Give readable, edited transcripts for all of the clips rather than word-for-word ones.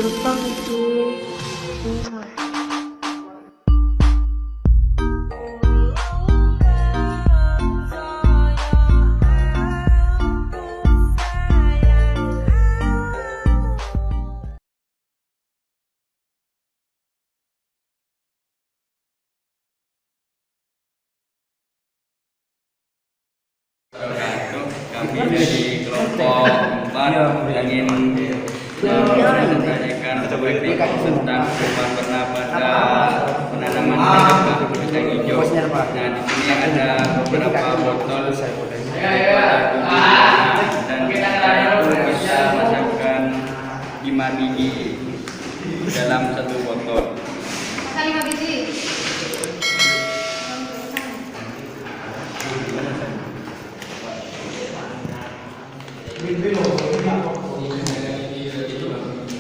gerbang itu. Kami dari kelompok 4 ingin menanyakan teknik tentang perubahan warna pada penanaman kacang hijau. Nah, di sini ada beberapa botol dan saya bisa masukkan 5 biji dalam satu botol. 5 biji.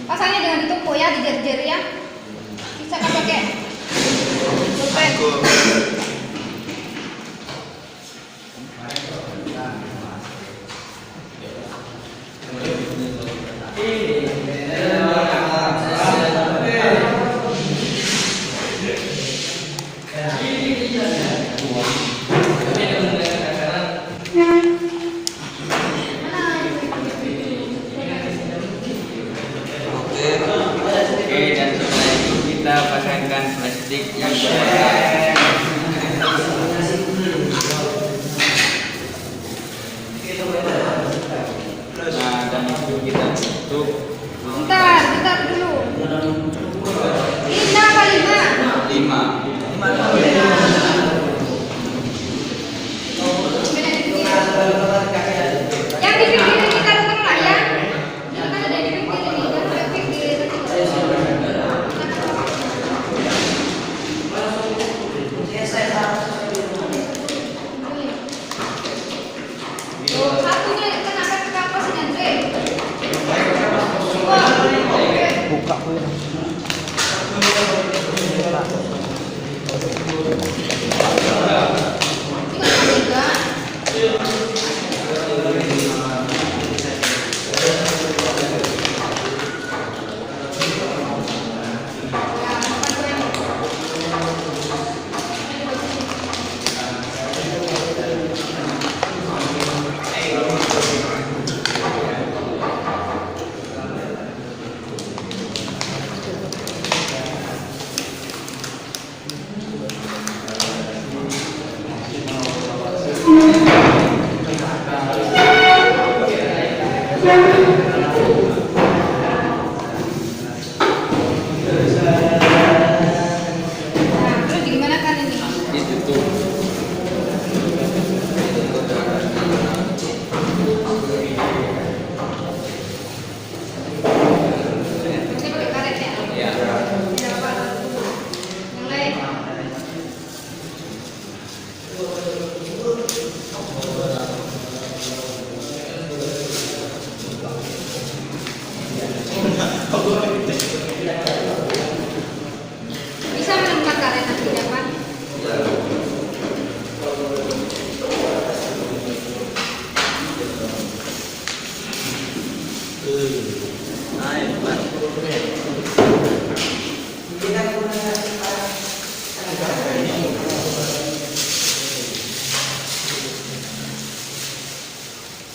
Pasangnya dengan ditumpuk ya, dijer-jer ya. Bisa kan pakai pulpen. Oke, dan setelah itu kita pasangkan plastik yang berwarna. Nah, dan itu kita tutup. Bentar dulu. Ini 6 apa 5? 5. Yang di pinggir ini kita letak lah ya. Yang kan ada di pinggir ini, yang ada pinggir. Satunya kenapa ke kapas ini, Andre? Buka pun. Terus gimana kan ini? Ditutup. Ini pakai karet ya? Ya. Yang lain? Bisa menemukan karet nantinya, Pak?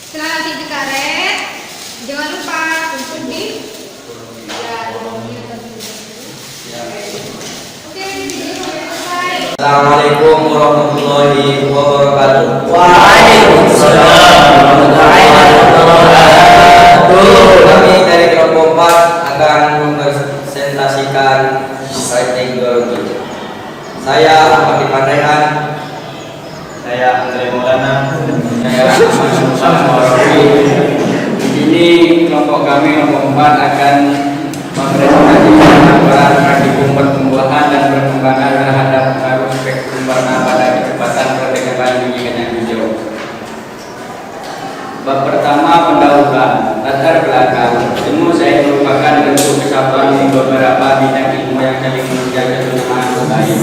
Setelah nanti dikaret, jangan lupa untuk di Oke, ini selesai. Assalamualaikum warahmatullahi wabarakatuh. Waalaikumsalam warahmatullahi wabarakatuh. Kami dari kelompok 4 akan mempresentasikan writing geologi. Saya Ahmad Pandaian. Saya Andre Maulana. Saya Ahmad. Di sini kelompok kami kelompok 4 akan mempresentasikan laporan praktikum pertumbuhan dan perkembangan terhadap pengaruh spektrum warna pada kecepatan pergerakan biji kacang hijau. Bab pertama, pendahuluan. Latar belakang. Ilmu sains merupakan bentuk kesatuan di beberapa bidang ilmu yang saling menunjang satu sama lain,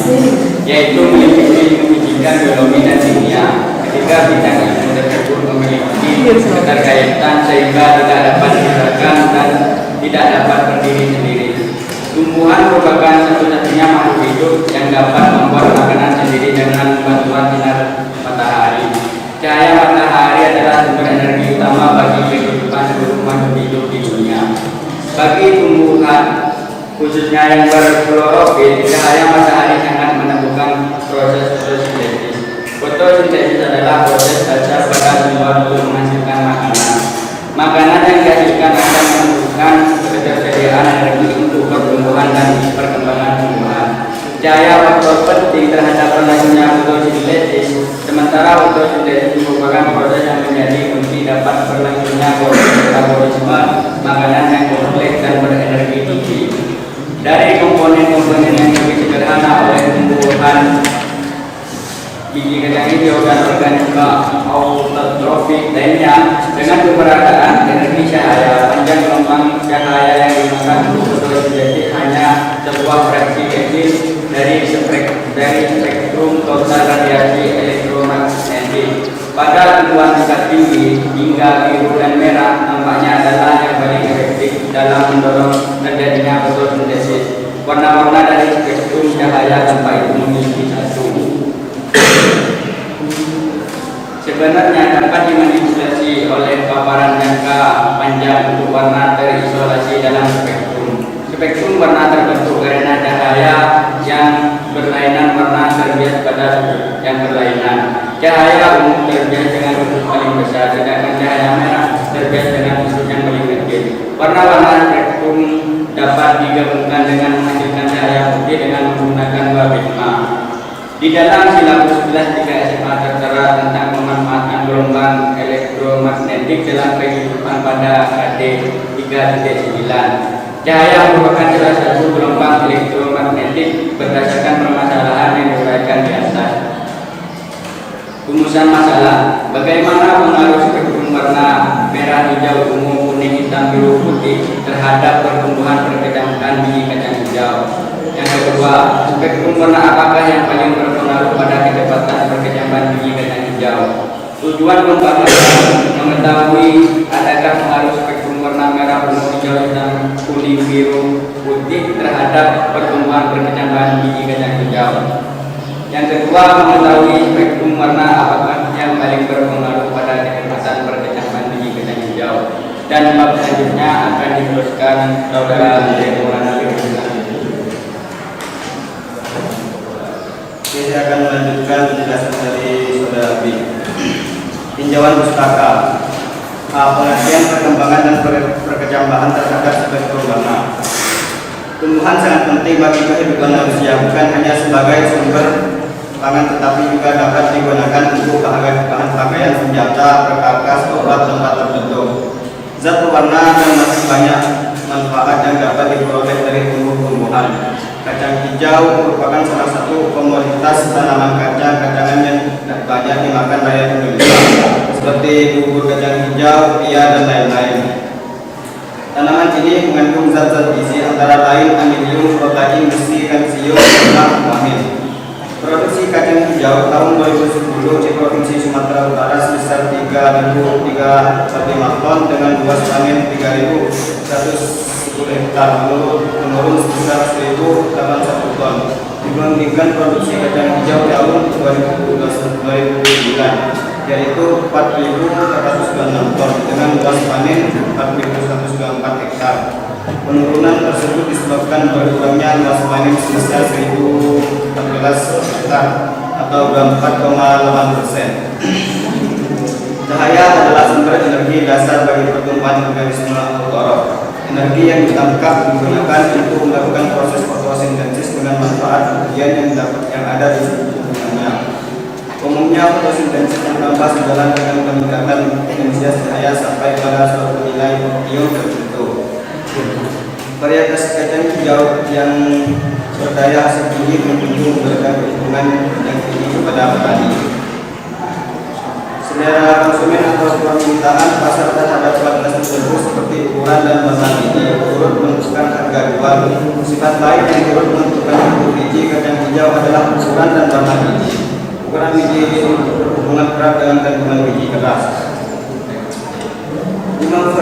yaitu meliputi ilmu fisika, biologi, dan kimia. Ketiga bidang ilmu tersebut memiliki keterkaitan sehingga tidak dapat digerakkan dan tidak dapat berdiri sendiri. Tumbuhan merupakan satu-satunya makhluk hidup yang dapat membuat makanan sendiri dengan bantuan sinar matahari. Cahaya matahari adalah sumber energi utama bagi kehidupan seluruh makhluk hidup di dunia. Bagi tumbuhan, khususnya yang berklorofil, cahaya matahari sangat menemukan proses fotosintesis. Fotosintesis adalah proses dasar pada tumbuhan untuk menghasilkan makanan. Makanan yang dihasilkan akan menentukan ketersediaan energi untuk pertumbuhan dan perkembangan tumbuhan. Cahaya faktor penting terhadap berlangsungnya fotosintesis, sementara fotosintesis merupakan proses yang menjadi kunci dapat berlangsungnya proses metabolisme makanan yang kompleks dan berenergi tinggi. Dari komponen-komponen yang lebih sederhana oleh tumbuhan, biji kacang hijau dan organisme autotrofik lainnya, dengan keberadaan energi cahaya, panjang gelombang cahaya yang digunakan untuk fotosintesis hanya sebuah fraksi kecil dari spektrum total radiasi elektromagnetik. Pada tumbuhan tingkat tinggi hingga biru dan merah nampaknya adalah yang paling efektif dalam mendorong terjadinya fotosintesis. Warna-warna dari spektrum cahaya tanpa itu memiliki satu. Sebenarnya dapat dimanipulasi oleh paparan jangka panjang untuk warna terisolasi dalam spektrum. Spektrum warna terbentuk karena cahaya yang berlainan warna terbias pada sudut yang berlainan. Cahaya umum terbias dengan sudut paling besar, sedangkan cahaya merah terbias dengan sudut yang paling kecil. Warna-warna spektrum dapat digabungkan dengan menghasilkan cahaya putih dengan menggunakan dua prisma. Di dalam silabus 11 3 SMA tertera tentang pemanfaatan gelombang elektromagnetik dalam kehidupan pada KD 3.9. Cahaya merupakan salah satu gelombang elektromagnetik berdasarkan permasalahan yang diuraikan di atas. Rumusan masalah: bagaimana pengaruh spektrum warna merah, hijau, ungu, kuning, hitam, biru, putih terhadap pertumbuhan perkecamatan biji kacang hijau? Yang kedua, spektrum warna apakah yang paling berpengaruh pada kecepatan perkecamatan biji kacang hijau? Tujuan pembahasan mengetahui adakah pengaruh spektrum warna merah, ungu, hijau, hitam, kuning, biru, putih terhadap pertumbuhan perkecamatan biji kacang hijau. Yang kedua, mengetahui spektrum warna apakah yang paling berpengaruh pada kecepatan perkecamatan biji kacang hijau. Dan bab selanjutnya akan diteruskan saudara Maulana Firman. Saya akan melanjutkan penjelasan dari saudara B. Tinjauan pustaka. Pengertian perkembangan dan perkecambahan terhadap spektrum warna. Tumbuhan sangat penting bagi kehidupan manusia, bukan hanya sebagai sumber pangan tetapi juga dapat digunakan untuk bahan pakaian, senjata, perkakas, obat, tempat tertentu. Zat pewarna dan masih banyak manfaat yang dapat diperoleh dari tumbuh-tumbuhan. Kacang hijau merupakan salah satu komoditas tanaman kacangan yang banyak dimakan rakyat Indonesia, seperti bubur kacang hijau, pia, dan lain-lain. Tanaman ini mengandung zat-zat gizi antara lain amonium, protein, besi, kalsium, dan vitamin. Produksi kacang hijau tahun 2010 di Provinsi Sumatera Utara sebesar 3.035 ton dengan luas panen 3.110 hektar, menurun sebesar 1.081 ton dibandingkan produksi kacang hijau tahun 2009, yaitu 4.496 ton dengan luas panen 4.194 hektar. Penurunan tersebut disebabkan berkurangnya luas panen sebesar 1.014 hektar atau 4,8%. Cahaya adalah sumber energi dasar bagi pertumbuhan organisme autotrof. Energi yang ditangkap digunakan untuk melakukan proses fotosintesis dengan manfaat bagian yang ada di sekitarnya. Umumnya fotosintesis ditambah sejalan dengan peningkatan intensitas cahaya sampai pada suatu nilai ion tertentu. Varietas kacang hijau yang berdaya hasil tinggi menunjukkan keuntungan yang tinggi kepada petani. Selera konsumen atau permintaan pasar terhadap varietas tersebut seperti ukuran dan warna biji turut menentukan harga jual. Sifat lain yang turut menentukan bentuk biji kacang hijau adalah ukuran dan warna biji. Ukuran biji berhubungan erat dengan kandungan biji keras.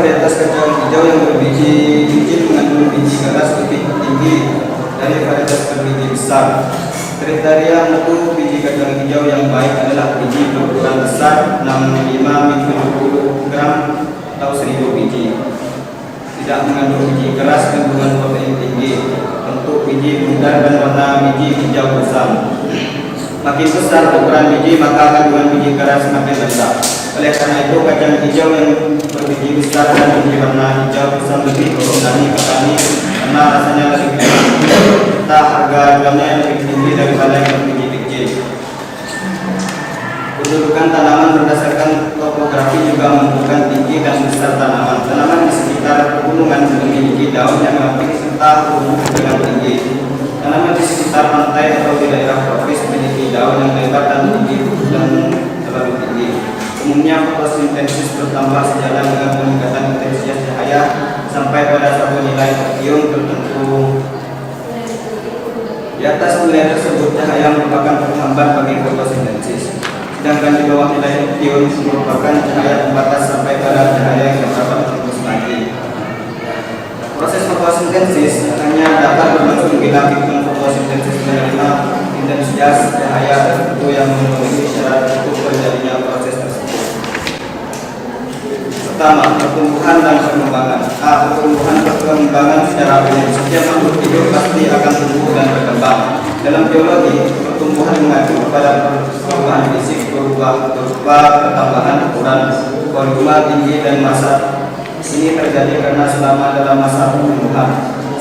varietas kacang hijau yang berbiji kecil mengandung biji keras lebih tinggi dari varietas berbiji besar. Kriteria mutu biji kacang hijau yang baik adalah biji berukuran besar 65 × 20 gram atau 1000 biji. Tidak mengandung biji keras, kandungan protein tinggi, bentuk biji bundar dan warna biji hijau besar. Makin besar ukuran biji maka kandungan biji keras makin besar. Oleh karena itu kacang hijau yang berbiji besar dan biji warna hijau besar lebih diminati petani karena rasanya lebih enak. Serta harga jualnya lebih tinggi daripada yang berbiji kecil. Kedudukan tanaman berdasarkan topografi juga menentukan tinggi dan besar tanaman. Tanaman di sekitar pegunungan memiliki daun yang ramping serta tumbuh dengan tinggi. Tanaman di sekitar pantai atau di daerah tropis memiliki daun yang lebar dan tinggi dan terlalu tinggi. Umumnya fotosintesis bertambah sejalan dengan peningkatan intensitas cahaya sampai pada satu nilai optimum tertentu. Di atas nilai tersebut cahaya merupakan penghambat bagi fotosintesis. Sedangkan di bawah nilai optimum merupakan cahaya pembatas sampai pada cahaya yang dapat terus lagi. Proses fotosintesis hanya dapat berlangsung bila pigmen fotosintesis menerima intensitas cahaya tertentu yang memenuhi syarat untuk terjadinya proses tersebut. Pertama, pertumbuhan dan perkembangan. Pertumbuhan perkembangan secara umum. Setiap makhluk hidup pasti akan tumbuh dan berkembang. Dalam biologi, pertumbuhan mengacu kepada perubahan fisik berupa pertambahan ukuran, volume tinggi dan massa. Ini terjadi karena selama dalam masa pertumbuhan,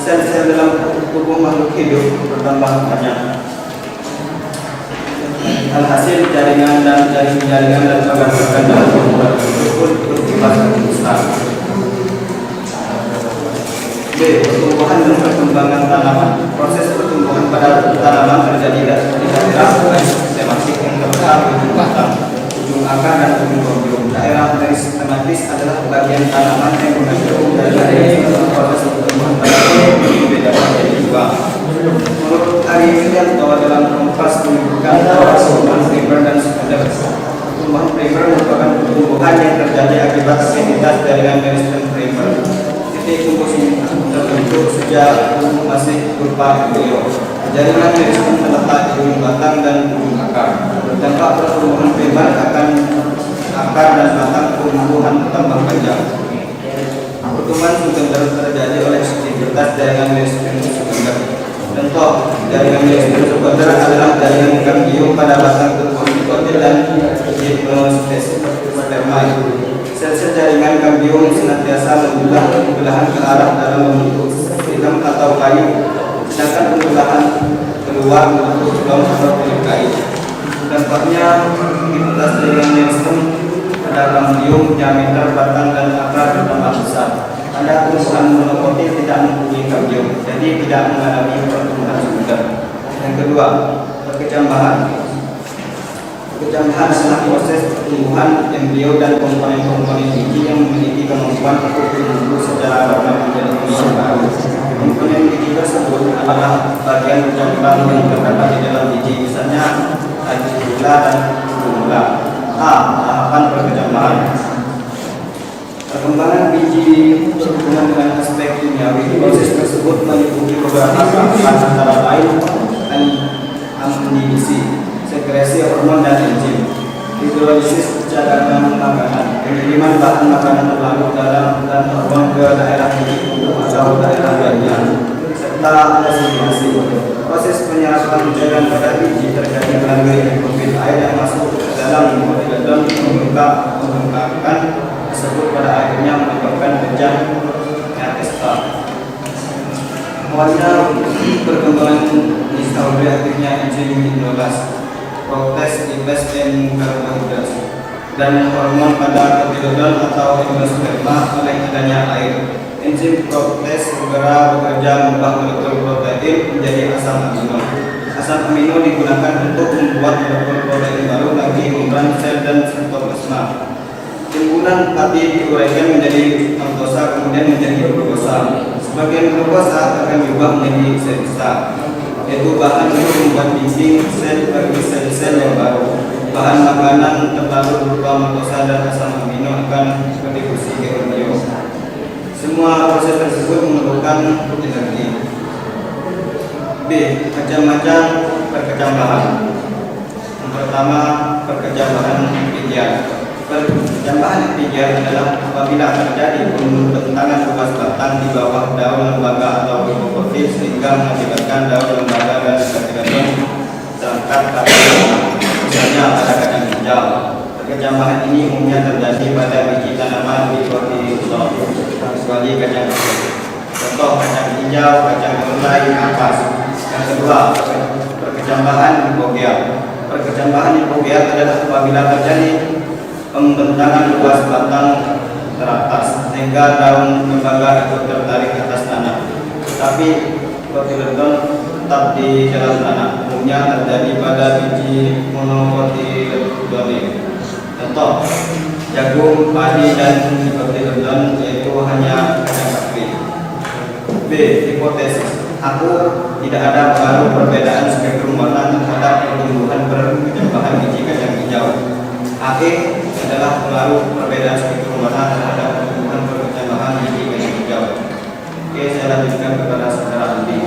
sel-sel dalam tubuh makhluk hidup bertambah banyak. Alhasil jaringan dan organ-organ dalam tubuh tersebut bersifat besar. B. Pertumbuhan dan perkembangan tanaman. Proses pertumbuhan pada tanaman terjadi di daerah sistematik yang terletak di ujung akar dan ujung gonjong. Daerah garis tematis adalah bagian tanaman yang mengandung dari proses pertumbuhan pada dibedakan menjadi dua. Menurut Ari Yulianto dalam Kompas menyebutkan bahwa pertumbuhan primer dan sekunder. Pertumbuhan primer merupakan pertumbuhan yang terjadi akibat aktivitas jaringan meristem primer. Titik tumbuh ini terbentuk sejak masih berupa embrio. Jaringan meristem terletak di ujung batang dan ujung akar. Dampak pertumbuhan primer akan akar dan batang tumbuhan bertambah panjang. Pertumbuhan sekunder terjadi oleh aktivitas jaringan meristem sekunder. Contoh, jaringan meristem sekunder adalah jaringan kambium pada batang tubuh psikotil dan gimnosperma. Sel-sel jaringan kambium senantiasa membelah pembelahan ke arah dalam membentuk film atau kayu, sedangkan pembelahan keluar membentuk daun atau kulit kayu. Dampaknya aktivitas jaringan meristem pada kambium, diameter batang dan akar bertambah besar. Pada tumbuhan monokotil tidak mempunyai kambium, jadi tidak mengalami pertumbuhan sekunder. Yang kedua, perkecambahan. Perkecambahan adalah proses pertumbuhan embrio dan komponen-komponen biji yang memiliki kemampuan untuk tumbuh secara berkembang menjadi biji baru. Komponen biji tersebut adalah bagian percambahan yang terdapat di dalam biji, misalnya gula dan gula. Tahapan perkecambahan. Perkembangan biji berhubungan dengan aspek kimiawi. Proses tersebut meliputi beberapa tahapan antara lain amnibisi, sekresi hormon dan enzim, hidrolisis cadangan makanan, pengiriman bahan makanan terlarut dalam dan terbang ke daerah biji tumbuh atau daerah lainnya, serta asimilasi. Proses penyerapan cairan pada biji terjadi melalui elektrolit air yang masuk ke dalam monotiledon membengkakkan tersebut pada akhirnya menyebabkan pecah RSA. Awalnya perkembangan instauri aktifnya enzim hidrolase, protes inverse dan karbohidrat, dan hormon pada kotilodon atau endosperma oleh adanya air. Enzim protes segera bekerja mengubah molekul protein menjadi asam amino. Asam amino digunakan untuk membuat molekul protein baru bagi membran sel dan sitoplasma. Timbunan pati diuraikan menjadi glukosa kemudian menjadi glukosa. Sebagian glukosa akan diubah menjadi selulose, yaitu bahan untuk membuat dinding sel bagi sel-sel yang baru. Bahan makanan terlalu berupa glukosa dan asam amino akan berdifusi ke embrio. Semua proses tersebut memerlukan energi. B. Macam-macam perkecambahan. Yang pertama, perkecambahan pijar. Perkecambahan pijar adalah apabila terjadi pembentangan luas batang di bawah daun lembaga atau hipofisis sehingga mengakibatkan daun lembaga dan kacang terangkat pada misalnya pada kacang hijau. Perkecambahan ini umumnya terjadi pada biji tanaman di hortikultura, kecuali kacang hijau. Contoh kacang hijau, kacang kedelai, kapas. Yang kedua, perkecambahan hipogea. Perkecambahan hipogea adalah apabila terjadi pembentangan luas batang teratas sehingga daun lembaga itu tertarik ke atas tanah, tetapi kotiledon tetap di dalam tanah. Umumnya terjadi pada biji monokotiledon. Contoh jagung, padi, dan kotiledon yaitu hanya kacang kakri. B. Hipotesis. Aku tidak ada pengaruh perbedaan spektrum warna terhadap pertumbuhan perkecambahan biji kacang hijau. AE adalah pengaruh perbedaan spektrum warna terhadap pertumbuhan perkecambahan biji kacang hijau. Oke, saya lanjutkan kepada saudara Andi.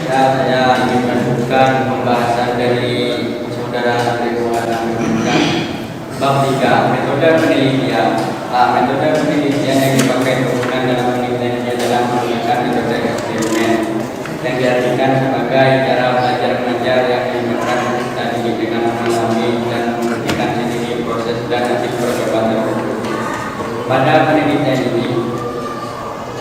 Ya, saya ingin melanjutkan pembahasan dari saudara Andi menunjukkan bab 3 metode penelitian. Metode penelitian yang dipakai penggunaan dalam penelitian adalah menggunakan metode eksperimen yang diartikan sebagai cara belajar mengajar yang melibatkan peserta didik dengan mengalami dan mengertikan sendiri proses dan hasil percobaan tersebut. Pada penelitian ini,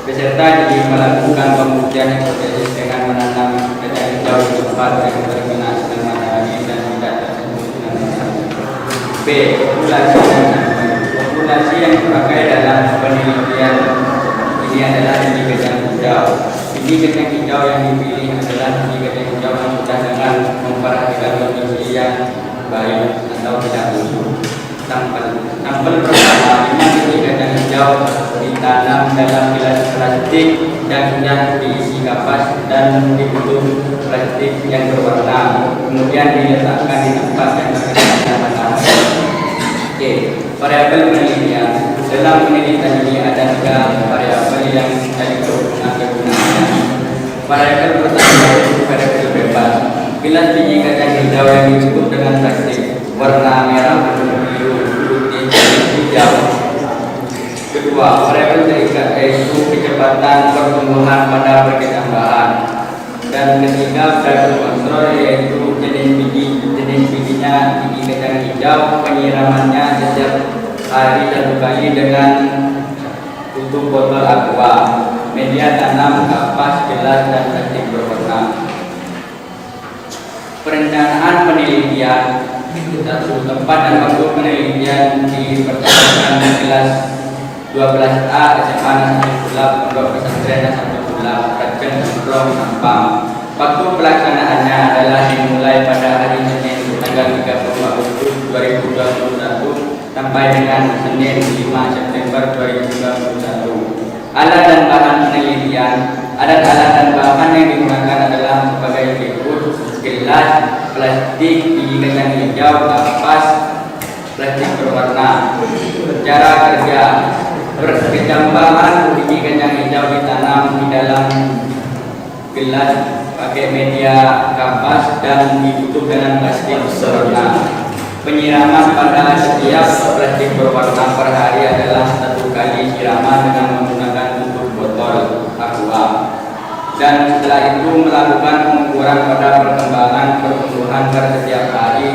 peserta didik melakukan pembuktian hipotesis dengan menanam kacang hijau di tempat yang terkena sinar matahari dan tidak tersentuh sinar matahari. B. Populasi yang dipakai dalam penelitian ini adalah biji kacang hijau. Biji kacang hijau yang dipilih adalah biji kacang hijau yang sudah dengan memperhatikan nutrisi yang baik atau tidak busuk. Sampel pertama, 5 biji kacang hijau ditanam dalam gelas plastik dan sudah diisi kapas dan ditutup plastik yang berwarna, kemudian diletakkan di tempat yang terkena matahari. Oke, variabel penelitian. Dalam penelitian ini ada 3 variabel yang saya gunakan. Variabel pertama yaitu variabel bebas. Gelas biji kacang hijau yang ditutup dengan plastik warna merah atau biru, putih, hijau. Kedua, variabel terikat yaitu kecepatan pertumbuhan pada perkecambahan. Dan ketiga, variabel kontrol yaitu jenis bijinya biji kacang hijau, penyiramannya setiap hari 1 kali dengan tutup botol aqua, media tanam, kapas, gelas, dan plastik berwarna. Perencanaan penelitian. Tempat dan waktu penelitian dipercayakan di kelas 12A SMA Negeri Sulap, Pondok Pesantren Nasrul Sulap, Rajen Semprong, Sampang. Waktu pelaksanaannya adalah dimulai pada hari Senin tanggal 30 Agustus 2021 sampai dengan Senin 5 September 2021. Alat dan bahan penelitian. Alat-alat dan bahan yang digunakan adalah sebagai berikut: gelas, plastik, biji kacang hijau, kapas, plastik berwarna. Cara kerja: perkecambahan biji kacang hijau ditanam di dalam gelas pakai media kapas dan ditutup dengan plastik berwarna. Penyiraman pada setiap plastik berwarna per hari adalah 1 kali siraman dengan menggunakan tutup botol aqua. Dan setelah itu melakukan pengukuran pada perkembangan pertumbuhan per setiap hari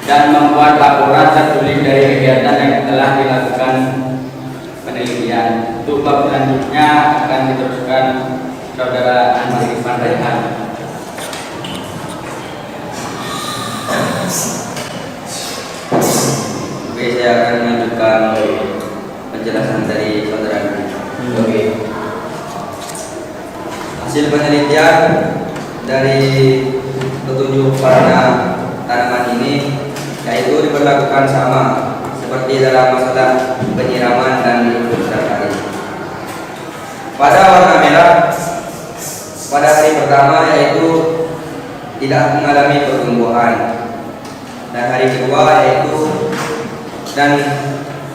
dan membuat laporan tertulis dari kegiatan yang telah dilakukan penelitian. Untuk bab selanjutnya akan diteruskan saudara Ahmad Irfan Raihan. Oke, saya akan melanjutkan penjelasan dari saudara. Oke. Hasil penelitian dari petunjuk warna tanaman ini yaitu diberlakukan sama seperti dalam masalah penyiraman dan tutup setiap hari. Pada warna merah, pada hari pertama yaitu tidak mengalami pertumbuhan, dan hari kedua yaitu dan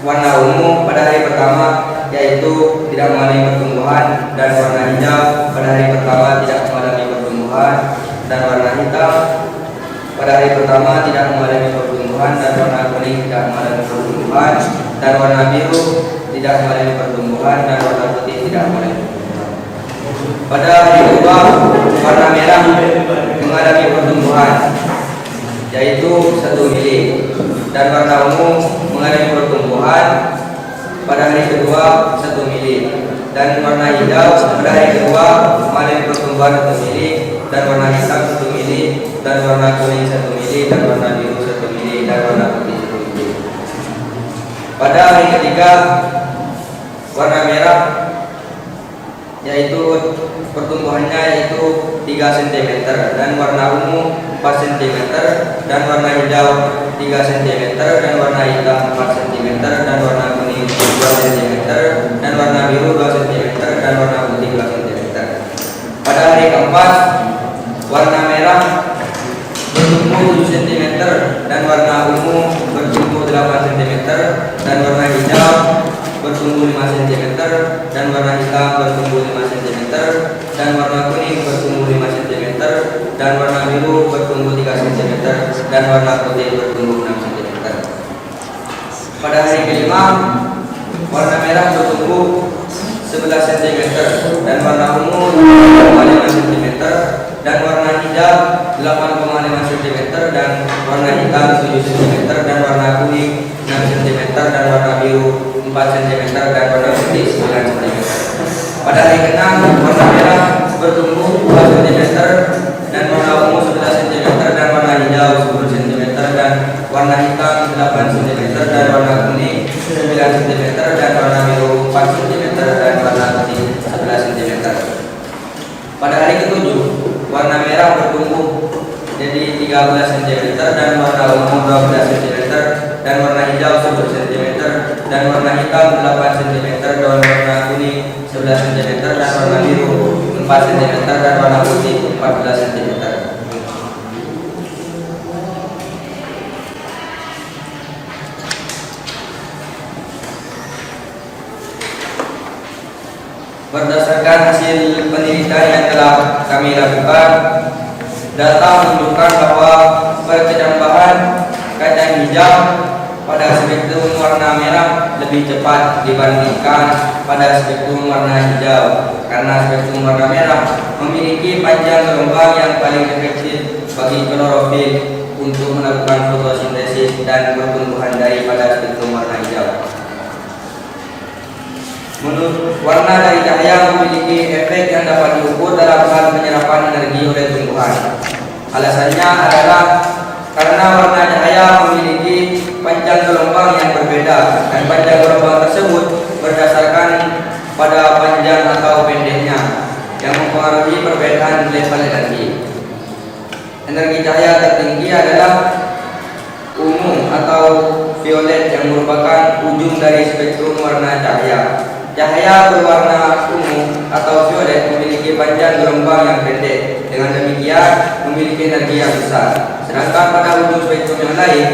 warna ungu pada hari pertama yaitu tidak mengalami pertumbuhan, dan warna hijau pada hari pertama tidak mengalami pertumbuhan, dan warna hitam pada hari pertama tidak mengalami pertumbuhan, dan warna kuning tidak mengalami pertumbuhan, dan warna biru tidak mengalami pertumbuhan, dan warna putih tidak mengalami pertumbuhan. Pada hari kedua warna merah mengalami pertumbuhan yaitu 1 mili, dan warna ungu mengalami pertumbuhan pada hari kedua 1 mili, dan warna hijau pada hari kedua mengalami pertumbuhan 1 mili, dan warna hitam 1 mili, dan warna kuning 1 mili, dan warna biru 1 mili, dan warna putih 1 mili. Pada hari ketiga warna merah yaitu pertumbuhannya yaitu 3 cm, dan warna ungu 4 cm, dan warna hijau 3 cm, dan warna hitam 4 cm, dan warna kuning 2 cm, dan warna biru 2 cm, dan warna putih 2 cm. Pada hari keempat warna merah bertumbuh 7 cm, dan warna ungu bertumbuh 8 cm, dan warna hijau bertumbuh 5 cm, dan warna hitam bertumbuh 5 cm, dan warna kuning bertumbuh 5 cm, dan warna biru bertumbuh 3 cm, dan warna putih bertumbuh 6 cm. Pada hari kelima warna merah bertumbuh 11 cm, dan warna ungu 5 cm, dan warna hijau 8,5 cm, dan warna hitam 7 cm, dan warna kuning 6 cm, dan warna biru 4 cm, dan warna putih 9 cm. Pada hari ke-6 warna merah bertumbuh 2 cm, dan warna ungu 11 cm, dan warna hijau 10 cm, dan warna hitam 8 cm, dan warna kuning 9 cm, dan warna biru 4 cm, dan warna putih 11 cm. Pada hari ke-7 warna merah bertumbuh jadi 13 cm, dan warna ungu 12 cm, dan warna hijau 10 cm, dan warna hitam 8 cm, dan warna kuning 11 cm, dan warna biru 4 cm, dan warna putih 14 cm. Berdasarkan hasil penelitian yang telah kami lakukan, data menunjukkan bahwa perkecambahan kacang hijau pada spektrum warna merah lebih cepat dibandingkan pada spektrum warna hijau, karena spektrum warna merah memiliki panjang gelombang yang paling efektif bagi klorofil untuk melakukan fotosintesis dan pertumbuhan daripada spektrum warna hijau. Menurut warna dari cahaya memiliki efek yang dapat diukur dalam hal penyerapan energi oleh tumbuhan. Alasannya adalah karena warna cahaya memiliki panjang gelombang yang berbeda, dan panjang gelombang tersebut berdasarkan pada panjang atau pendeknya yang mempengaruhi perbedaan level energi. Energi cahaya tertinggi adalah ungu atau violet yang merupakan ujung dari spektrum warna cahaya. Cahaya berwarna ungu atau violet memiliki panjang gelombang yang pendek, dengan demikian memiliki energi yang besar. Sedangkan pada ujung spektrum yang lain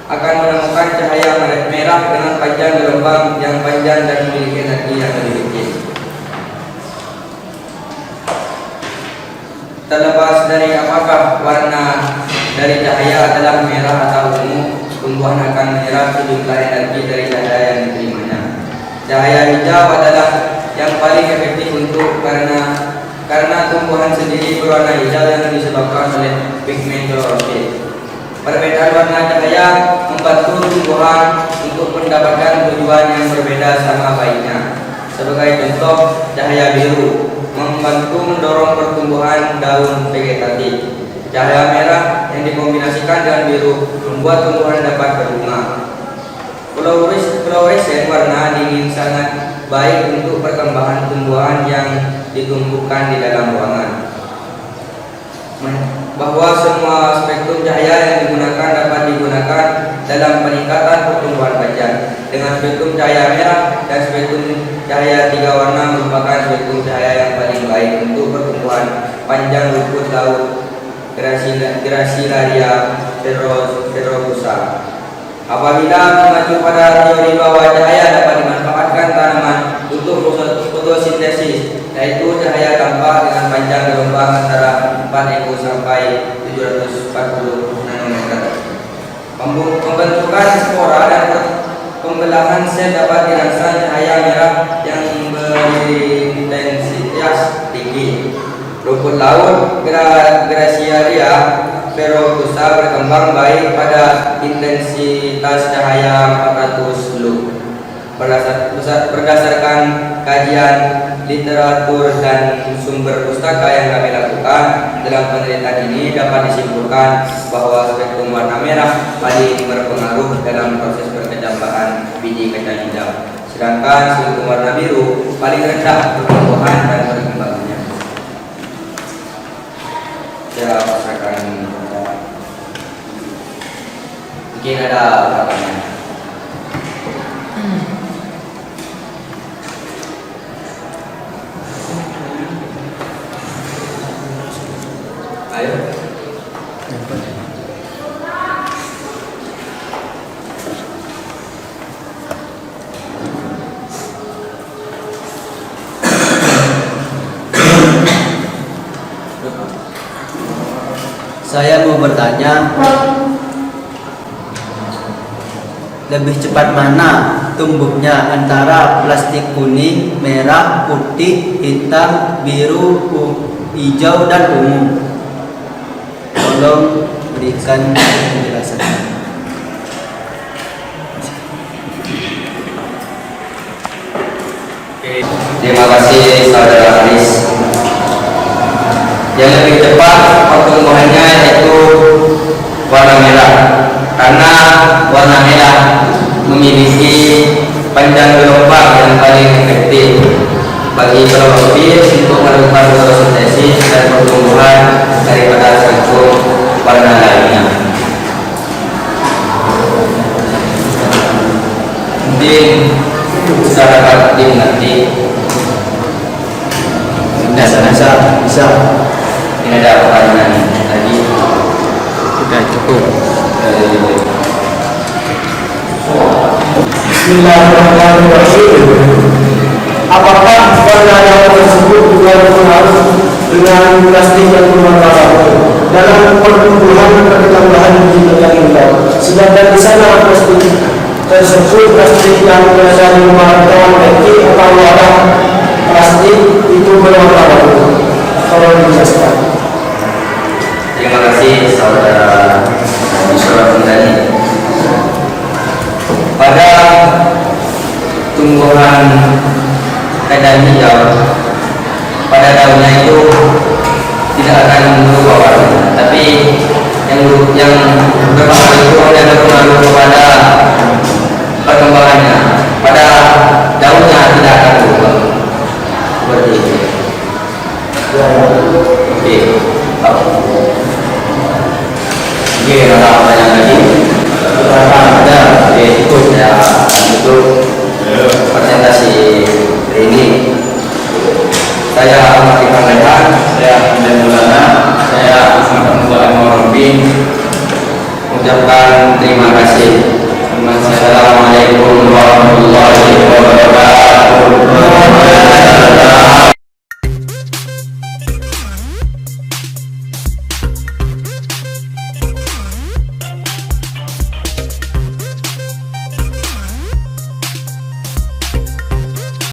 akan menemukan cahaya merah dengan panjang gelombang yang panjang dan memiliki energi yang lebih kecil. Terlepas dari apakah warna dari cahaya adalah merah atau ungu, tumbuhan akan menyerap sejumlah energi dari cahaya yang diterimanya. Cahaya hijau adalah yang paling efektif karena tumbuhan sendiri berwarna hijau yang disebabkan oleh pigmen klorofil. Perbedaan warna cahaya membantu tumbuhan untuk mendapatkan tujuan yang berbeda sama baiknya. Sebagai contoh, cahaya biru membantu mendorong pertumbuhan daun vegetatif. Cahaya merah yang dikombinasikan dengan biru membuat tumbuhan dapat berbunga. Fluoresen warna dingin sangat baik untuk perkembangan tumbuhan yang ditumbuhkan di dalam ruangan. Bahwa semua spektrum cahaya yang digunakan dapat digunakan dalam peningkatan pertumbuhan panjang. Dengan spektrum cahaya merah dan spektrum cahaya 3 warna merupakan spektrum cahaya yang paling baik untuk pertumbuhan panjang rumput laut Gracilaria terrosa. Apabila mengacu pada teori bahwa cahaya dapat dimanfaatkan tanaman untuk fotosintesis, yaitu cahaya tampak dengan panjang gelombang antara 4 eco sampai 740 nanometer. Pembentukan spora dan pembelahan sel dapat dirangsang cahaya merah yang berintensitas tinggi. Rumput laut Gracilia peropusa berkembang baik pada intensitas cahaya 400 lux. Berdasarkan kajian literatur dan sumber pustaka yang kami lakukan dalam penelitian ini, dapat disimpulkan bahwa spektrum warna merah paling berpengaruh dalam proses perkecambahan biji kacang hijau, sedangkan spektrum warna biru paling rendah pertumbuhan dan perkembangannya. Saya pasakan, mungkin ada pertanyaan. Ayo. Saya mau bertanya, lebih cepat mana tumbuhnya antara plastik kuning, merah, putih, hitam, biru, hijau, dan ungu? Tolong berikan penjelasan. Terima kasih saudara Aris. Yang lebih cepat pertumbuhannya yaitu warna merah, karena warna merah memiliki panjang gelombang yang paling efektif bagi klorofil untuk melakukan fotosintesis dan pertumbuhan daripada spektrum warna lainnya. Mungkin bisa dapat dimengerti. Bisa. Ini ada pertanyaan lagi. Sudah cukup. Bismillahirrahmanirrahim. Apakah warna yang tersebut juga berpengaruh dengan plastik yang berwarna warni dalam pertumbuhan dan perkembangan biji kacang hijau? Sedangkan di sana plastik tersebut yang berada di warna putih atau warna plastik itu berwarna warni. Tolong dijelaskan. Terima kasih saudara Isra Fundani. Pada tumbuhan kacang hijau, pada daunnya itu tidak akan berubah warna, tapi yang berpengaruh itu hanya berpengaruh kepada perkembangannya. Pada daunnya tidak akan berubah seperti itu. Oke, ada pertanyaan lagi? Ada. Oke, cukup ya untuk presentasi hari ini. Saya Ahmad Ivan Lehan, saya Hamdan Maulana, saya Ahmad Muhammad ucapkan terima kasih. Assalamualaikum warahmatullahi wabarakatuh.